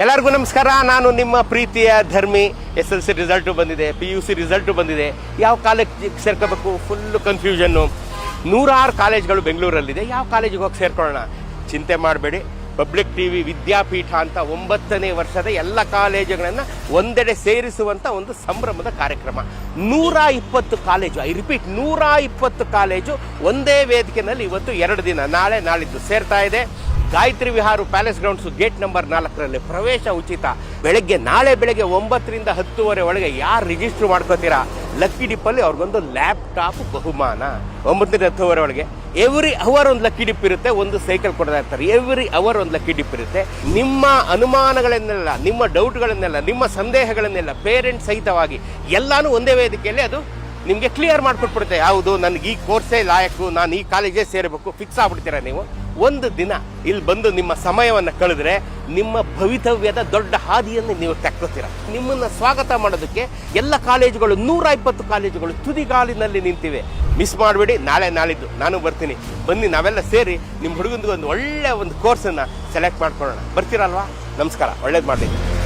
ಎಲ್ಲರಿಗೂ ನಮಸ್ಕಾರ. ನಾನು ನಿಮ್ಮ ಪ್ರೀತಿಯ ಧರ್ಮಿ. SSLC ರಿಸಲ್ಟು ಬಂದಿದೆ, PUC ರಿಸಲ್ಟು ಬಂದಿದೆ. ಯಾವ ಕಾಲೇಜಿಗೆ ಸೇರ್ಕೋಬೇಕು ಫುಲ್ಲು ಕನ್ಫ್ಯೂಷನ್ನು. 106 ಕಾಲೇಜ್ಗಳು ಬೆಂಗಳೂರಲ್ಲಿದೆ. ಯಾವ ಕಾಲೇಜಿಗೆ ಹೋಗಿ ಸೇರ್ಕೊಳ್ಳೋಣ ಚಿಂತೆ ಮಾಡಬೇಡಿ. ಪಬ್ಲಿಕ್ ಟಿವಿ ವಿದ್ಯಾಪೀಠ ಅಂತ 9ನೇ ವರ್ಷದ ಎಲ್ಲ ಕಾಲೇಜುಗಳನ್ನು ಒಂದೆಡೆ ಸೇರಿಸುವಂಥ ಒಂದು ಸಂಭ್ರಮದ ಕಾರ್ಯಕ್ರಮ. 120 ಕಾಲೇಜು, ಐ ರಿಪೀಟ್ 120 ಕಾಲೇಜು ಒಂದೇ ವೇದಿಕೆಯಲ್ಲಿ ಇವತ್ತು 2 ದಿನ, ನಾಳೆ ನಾಳಿದ್ದು ಸೇರ್ತಾ ಇದೆ. ಗಾಯತ್ರಿ ವಿಹಾರ ಪ್ಯಾಲೇಸ್ ಗ್ರೌಂಡ್ಸು ಗೇಟ್ ನಂಬರ್ 4ರಲ್ಲಿ ಪ್ರವೇಶ ಉಚಿತ. ನಾಳೆ ಬೆಳಗ್ಗೆ 9 ರಿಂದ 10 ಒಳಗೆ ಯಾರು ರಿಜಿಸ್ಟರ್ ಮಾಡ್ಕೋತೀರಾ ಲಕ್ಕಿ ಡಿಪ್ಪಲ್ಲಿ ಅವ್ರಿಗೊಂದು ಲ್ಯಾಪ್ಟಾಪ್ ಬಹುಮಾನ. 9 ರಿಂದ 10 ಒಳಗೆ ಎವ್ರಿ ಅವರ್ ಒಂದು ಲಕ್ಕಿ ಡಿಪ್ ಇರುತ್ತೆ, ಒಂದು ಸೈಕಲ್ ಕೊಡ್ತಾ ಇರ್ತಾರೆ. ಎವ್ರಿ ಅವರ್ ಒಂದು ಲಕ್ಕಿ ಡಿಪ್ ಇರುತ್ತೆ. ನಿಮ್ಮ ಅನುಮಾನಗಳನ್ನೆಲ್ಲ, ನಿಮ್ಮ ಡೌಟ್ಗಳನ್ನೆಲ್ಲ, ನಿಮ್ಮ ಸಂದೇಹಗಳನ್ನೆಲ್ಲ ಪೇರೆಂಟ್ಸ್ ಸಹಿತವಾಗಿ ಎಲ್ಲಾನು ಒಂದೇ ವೇದಿಕೆಯಲ್ಲಿ ಅದು ನಿಮಗೆ ಕ್ಲಿಯರ್ ಮಾಡಿಕೊಟ್ಬಿಡುತ್ತೆ. ಯಾವುದು ನನಗೆ ಈ ಕೋರ್ಸೇ ಲಾಯಕು, ನಾನು ಈ ಕಾಲೇಜೇ ಸೇರಬೇಕು ಫಿಕ್ಸ್ ಆಗ್ಬಿಡ್ತೀರಾ ನೀವು. ಒಂದು ದಿನ ಇಲ್ಲಿ ಬಂದು ನಿಮ್ಮ ಸಮಯವನ್ನು ಕಳೆದ್ರೆ ನಿಮ್ಮ ಭವಿತವ್ಯದ ದೊಡ್ಡ ಹಾದಿಯನ್ನು ನೀವು ತೆಕ್ಕೋತೀರ. ನಿಮ್ಮನ್ನು ಸ್ವಾಗತ ಮಾಡೋದಕ್ಕೆ ಎಲ್ಲ ಕಾಲೇಜುಗಳು, 120 ಕಾಲೇಜುಗಳು ತುದಿಗಾಲಿನಲ್ಲಿ ನಿಂತಿವೆ. ಮಿಸ್ ಮಾಡಬೇಡಿ. ನಾಳೆ ನಾಳಿದ್ದು ನಾನು ಬರ್ತೀನಿ. ಬನ್ನಿ, ನಾವೆಲ್ಲ ಸೇರಿ ನಿಮ್ಮ ಹುಡುಗನಿಗೆ ಒಂದು ಒಳ್ಳೆಯ ಒಂದು ಕೋರ್ಸನ್ನು ಸೆಲೆಕ್ಟ್ ಮಾಡ್ಕೊಳ್ಳೋಣ. ಬರ್ತೀರಲ್ವಾ? ನಮಸ್ಕಾರ, ಒಳ್ಳೇದು ಮಾಡಲಿ.